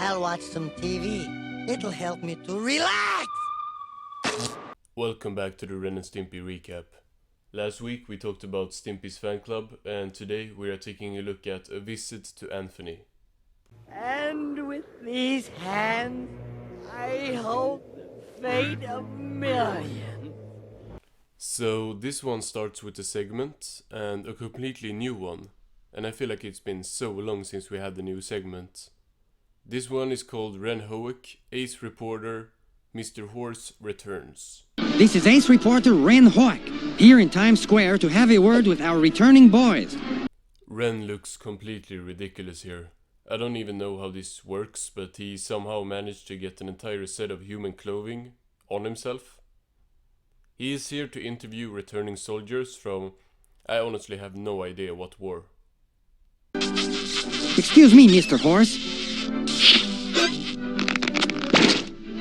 I'll watch some TV. It'll help me to relax. Welcome back to the Ren and Stimpy recap. Last week we talked about Stimpy's fan club, and today we are taking a look at A Visit to Anthony. And with these hands, I hold the fate of millions. So this one starts with a segment, and a completely new one. And I feel like it's been so long since we had the new segment. This one is called Ren Hoek, Ace Reporter, Mr. Horse Returns. This is Ace Reporter Ren Hoek, here in Times Square to have a word with our returning boys. Ren looks completely ridiculous here. I don't even know how this works, but he somehow managed to get an entire set of human clothing on himself. He is here to interview returning soldiers from, I honestly have no idea what war. Excuse me, Mr. Horse.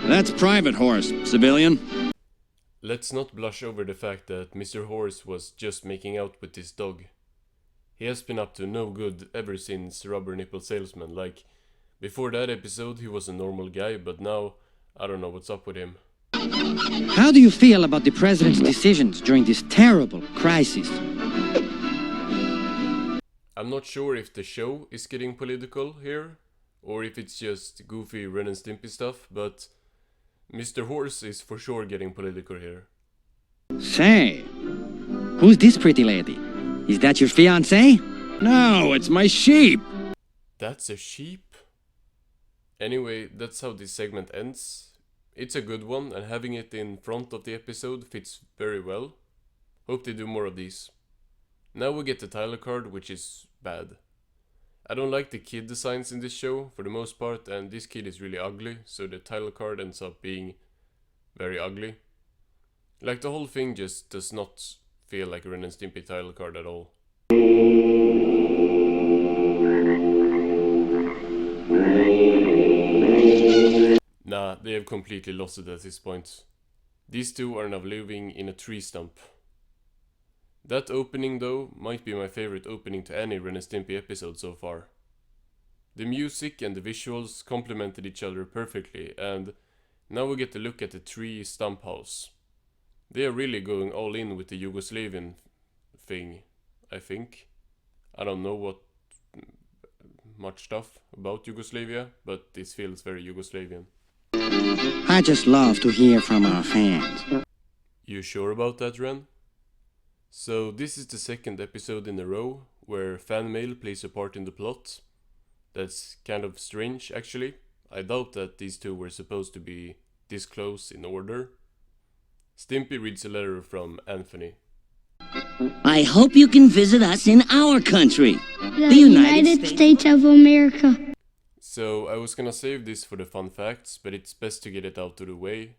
That's Private Horse, civilian. Let's not blush over the fact that Mr. Horse was just making out with this dog. He has been up to no good ever since Rubber Nipple Salesman. Like, before that episode he was a normal guy, but now I don't know what's up with him. How do you feel about the president's decisions during this terrible crisis? I'm not sure if the show is getting political here, or if it's just goofy Ren and Stimpy stuff, but Mr. Horse is for sure getting political here. Say, who's this pretty lady? Is that your fiancé? No, it's my sheep. That's a sheep? Anyway, that's how this segment ends. It's a good one, and having it in front of the episode fits very well. Hope they do more of these. Now we get the title card, which is bad. I don't like the kid designs in this show for the most part, and this kid is really ugly, so the title card ends up being very ugly. Like, the whole thing just does not feel like a Ren and Stimpy title card at all. Nah, they have completely lost it at this point. These two are now living in a tree stump. That opening though might be my favorite opening to any Ren and Stimpy episode so far. The music and the visuals complemented each other perfectly, and now we get to look at the tree stump house. They are really going all in with the Yugoslavian thing, I think. I don't know what much stuff about Yugoslavia, but this feels very Yugoslavian. I just love to hear from our fans. You sure about that, Ren? So this is the second episode in a row where fan mail plays a part in the plot. That's kind of strange, actually. I doubt that these two were supposed to be this close in order. Stimpy reads a letter from Anthony. I hope you can visit us in our country, the United States of America. So I was gonna save this for the fun facts, but it's best to get it out of the way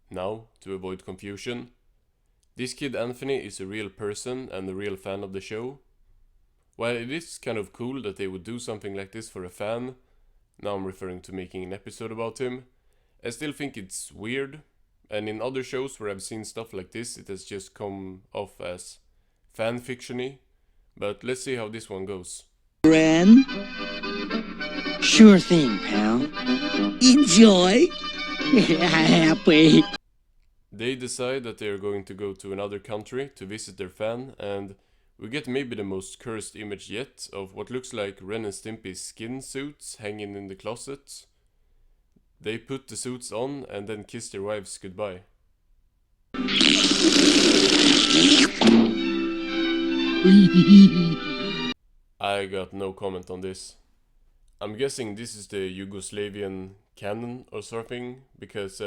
now to avoid confusion. This kid Anthony is a real person and a real fan of the show. While it is kind of cool that they would do something like this for a fan, now I'm referring to making an episode about him, I still think it's weird, and in other shows where I've seen stuff like this, it has just come off as fan-fiction-y, but let's see how this one goes. Ren, Sure thing, pal. enjoy. Happy. They decide that they are going to go to another country to visit their fan, and we get maybe the most cursed image yet of what looks like Ren and Stimpy's skin suits hanging in the closet. They put the suits on and then kiss their wives goodbye. I got no comment on this. I'm guessing this is the Yugoslavian canon or something, because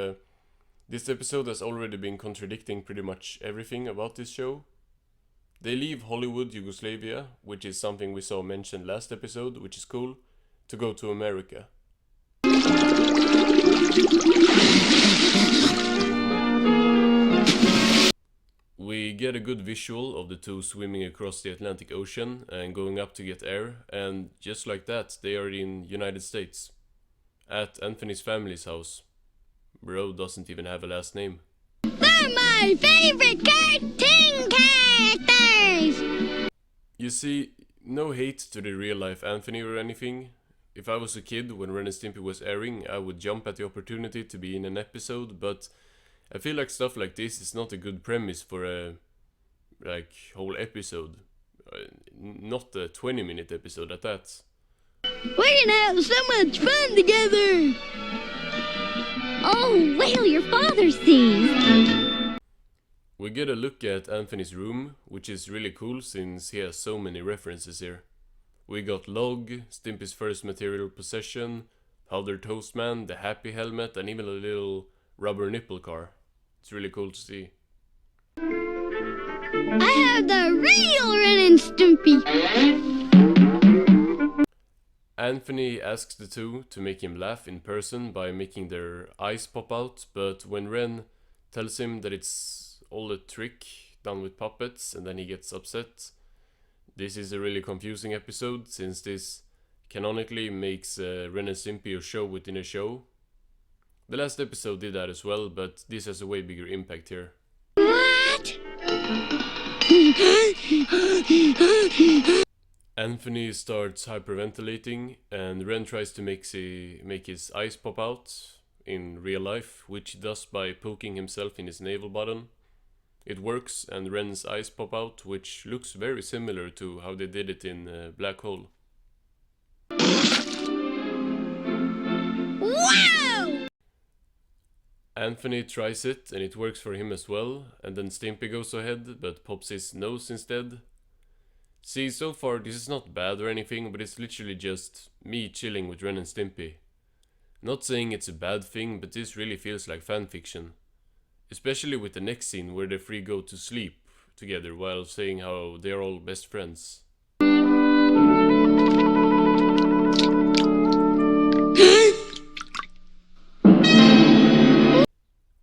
this episode has already been contradicting pretty much everything about this show. They leave Hollywood, Yugoslavia, which is something we saw mentioned last episode, which is cool, to go to America. We get a good visual of the two swimming across the Atlantic Ocean and going up to get air, and just like that, they are in United States, at Anthony's family's house. Bro doesn't even have a last name. They're my favorite cartoon characters! You see, no hate to the real life Anthony or anything, if I was a kid when Ren and Stimpy was airing, I would jump at the opportunity to be in an episode, but I feel like stuff like this is not a good premise for a whole episode. Not a 20-minute episode at that. We're gonna have so much fun together! Oh, wait till your father sees! We get a look at Anthony's room, which is really cool since he has so many references here. We got Log, Stimpy's first material possession, Powder Toast Man, the Happy Helmet, and even a little rubber nipple car. It's really cool to see. I have the real Ren and Stimpy! Anthony asks the two to make him laugh in person by making their eyes pop out, but when Ren tells him that it's all a trick done with puppets, and then he gets upset. This is a really confusing episode, since this canonically makes Ren and Stimpy a show within a show. The last episode did that as well, but this has a way bigger impact here. What? Anthony starts hyperventilating, and Ren tries to make his eyes pop out in real life, which he does by poking himself in his navel button. It works, and Ren's eyes pop out, which looks very similar to how they did it in Black Hole. Wow! Anthony tries it, and it works for him as well, and then Stimpy goes ahead, but pops his nose instead. See, so far this is not bad or anything, but it's literally just me chilling with Ren and Stimpy. Not saying it's a bad thing, but this really feels like fanfiction. Especially with the next scene where the three go to sleep together while saying how they're all best friends.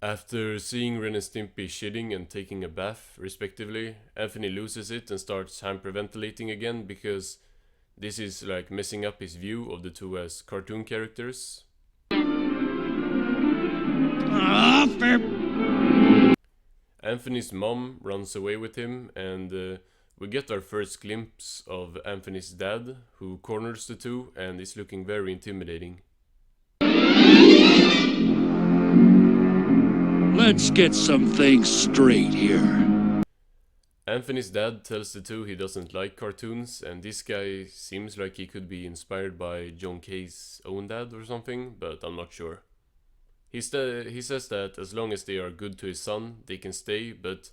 After seeing Ren and Stimpy shitting and taking a bath, respectively, Anthony loses it and starts hyperventilating again because this is like messing up his view of the two as cartoon characters. Anthony's mom runs away with him, and we get our first glimpse of Anthony's dad, who corners the two and is looking very intimidating. Let's get some things straight here. Anthony's dad tells the two he doesn't like cartoons, and this guy seems like he could be inspired by John Kay's own dad or something, but I'm not sure. He says that as long as they are good to his son, they can stay, but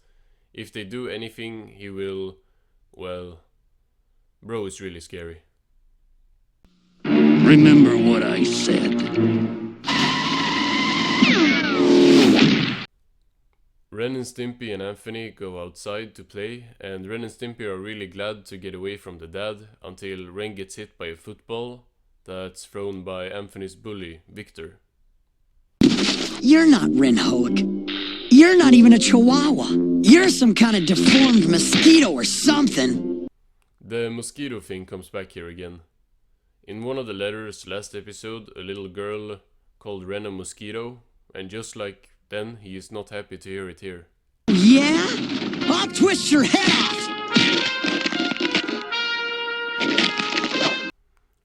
if they do anything, he will... well... bro is really scary. Remember what I said. Ren and Stimpy and Anthony go outside to play, and Ren and Stimpy are really glad to get away from the dad until Ren gets hit by a football that's thrown by Anthony's bully, Victor. You're not Ren Hoek. You're not even a chihuahua. You're some kind of deformed mosquito or something. The mosquito thing comes back here again. In one of the letters last episode, a little girl called Ren a mosquito, and just like then, he is not happy to hear it here. Yeah? I'll twist your head off!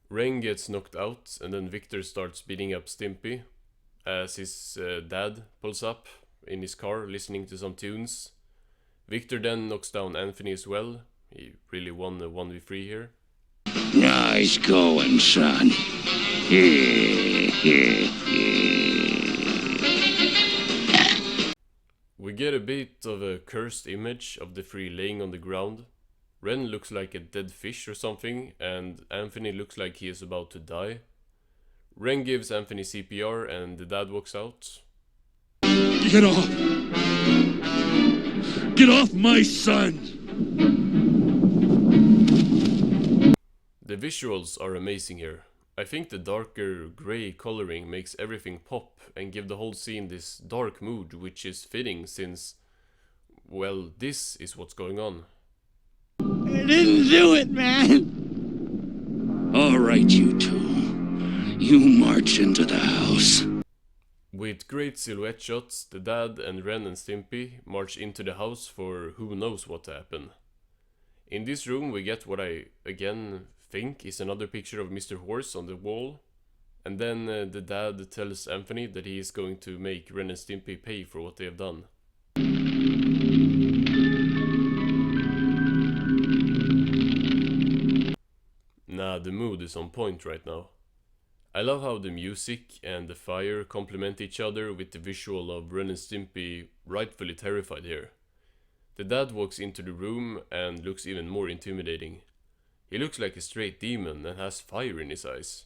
Ren gets knocked out, and then Victor starts beating up Stimpy, as his dad pulls up in his car listening to some tunes. Victor then knocks down Anthony as well. He really won the 1v3 here. Nice going, son. We get a bit of a cursed image of the three laying on the ground. Ren looks like a dead fish or something, and Anthony looks like he is about to die. Ren gives Anthony CPR, and the dad walks out. Get off! Get off my son! The visuals are amazing here. I think the darker grey coloring makes everything pop and give the whole scene this dark mood, which is fitting since, well, this is what's going on. I didn't do it, man! All right, you two. You march into the house. With great silhouette shots, the dad and Ren and Stimpy march into the house for who knows what to happen. In this room we get what I, again, think is another picture of Mr. Horse on the wall. And then the dad tells Anthony that he is going to make Ren and Stimpy pay for what they have done. Nah, the mood is on point right now. I love how the music and the fire complement each other with the visual of Ren and Stimpy rightfully terrified here. The dad walks into the room and looks even more intimidating. He looks like a straight demon and has fire in his eyes.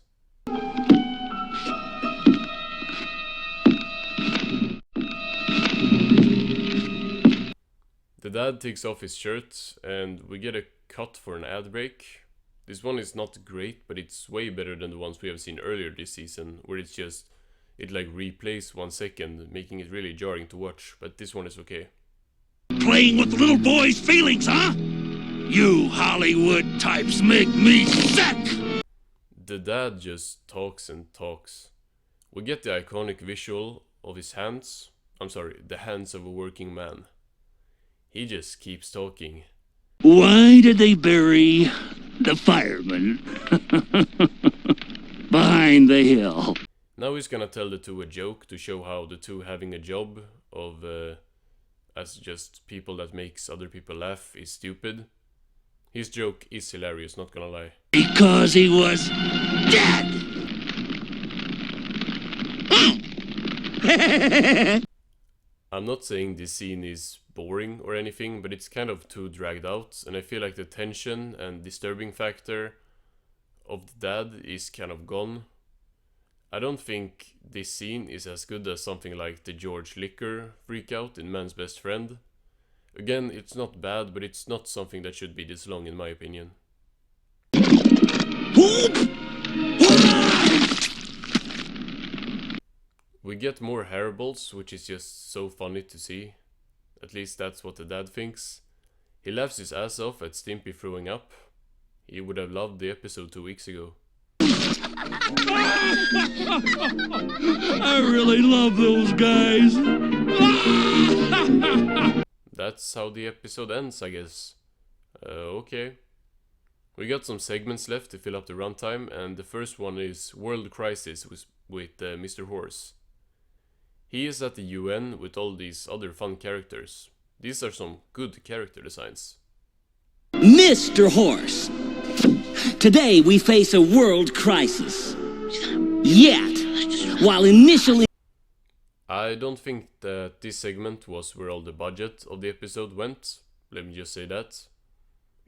The dad takes off his shirt and we get a cut for an ad break. This one is not great, but it's way better than the ones we have seen earlier this season, where it like replays 1 second, making it really jarring to watch, but this one is okay. Playing with the little boy's feelings, huh? You Hollywood types make me sick! The dad just talks and talks. We get the iconic visual of his hands. The hands of a working man. He just keeps talking. Why did they bury the fireman behind the hill? Now he's gonna tell the two a joke to show how the two having a job of as just people that makes other people laugh is stupid. His joke is hilarious, not gonna lie. Because he was dead! I'm not saying this scene is boring or anything, but it's kind of too dragged out, and I feel like the tension and disturbing factor of the dad is kind of gone. I don't think this scene is as good as something like the George Liquor freakout in Man's Best Friend. Again, it's not bad, but it's not something that should be this long in my opinion. We get more hairballs, which is just so funny to see. At least that's what the dad thinks. He laughs his ass off at Stimpy throwing up. He would have loved the episode 2 weeks ago. I really love those guys. That's how the episode ends, I guess. Okay. We got some segments left to fill up the runtime, and the first one is World Crisis with Mr. Horse. He is at the UN with all these other fun characters. These are some good character designs. Mr. Horse, today we face a world crisis. Yet, while initially... I don't think that this segment was where all the budget of the episode went. Let me just say that.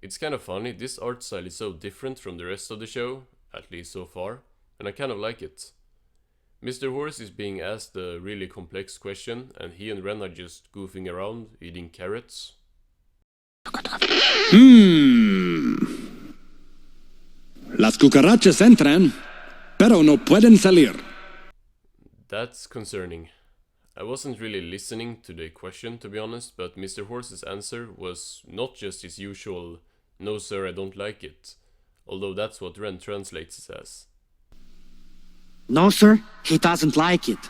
It's kind of funny, this art style is so different from the rest of the show, at least so far, and I kind of like it. Mr. Horse is being asked a really complex question, and he and Ren are just goofing around, eating carrots. Las cucarachas entran, pero no pueden salir. That's concerning. I wasn't really listening to the question, to be honest, but Mr. Horse's answer was not just his usual, "No sir, I don't like it," although that's what Ren translates it as. No, sir, he doesn't like it.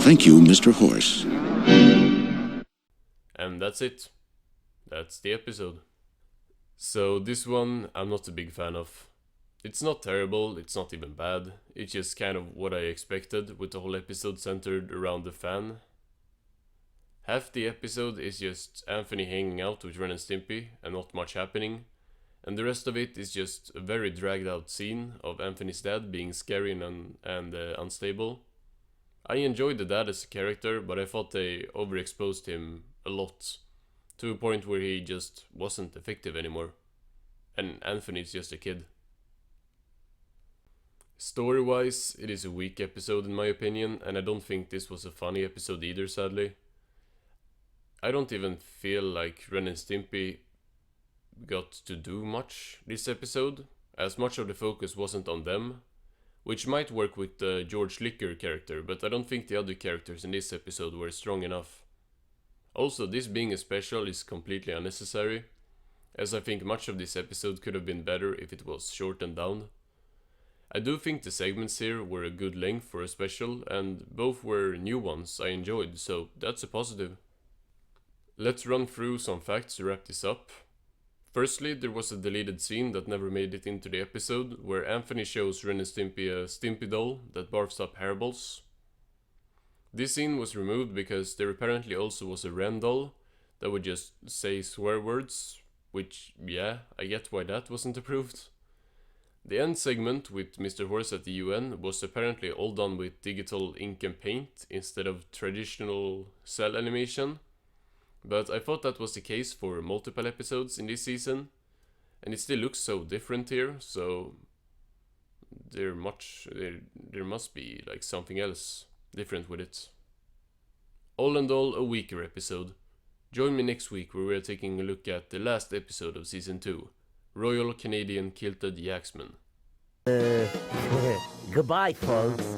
Thank you, Mr. Horse. And that's it. That's the episode. So this one I'm not a big fan of. It's not terrible, it's not even bad. It's just kind of what I expected, with the whole episode centered around the fan. Half the episode is just Anthony hanging out with Ren and Stimpy and not much happening. And the rest of it is just a very dragged out scene of Anthony's dad being scary and unstable. I enjoyed the dad as a character, but I thought they overexposed him a lot, to a point where he just wasn't effective anymore. And Anthony's just a kid. Story-wise, it is a weak episode in my opinion, and I don't think this was a funny episode either, sadly. I don't even feel like Ren and Stimpy got to do much this episode, as much of the focus wasn't on them, which might work with the George Liquor character, but I don't think the other characters in this episode were strong enough. Also, this being a special is completely unnecessary, as I think much of this episode could have been better if it was shortened down. I do think the segments here were a good length for a special, and both were new ones I enjoyed, so that's a positive. Let's run through some facts to wrap this up. Firstly, there was a deleted scene that never made it into the episode, where Anthony shows Ren and Stimpy a Stimpy doll that barfs up hairballs. This scene was removed because there apparently also was a Ren doll that would just say swear words, which, yeah, I get why that wasn't approved. The end segment with Mr. Horse at the UN was apparently all done with digital ink and paint instead of traditional cell animation, but I thought that was the case for multiple episodes in this season, and it still looks so different here, so there must be like something else different with it. All in all, a weaker episode. Join me next week where we are taking a look at the last episode of Season 2, Royal Canadian Kilted Yaxman. Goodbye, folks.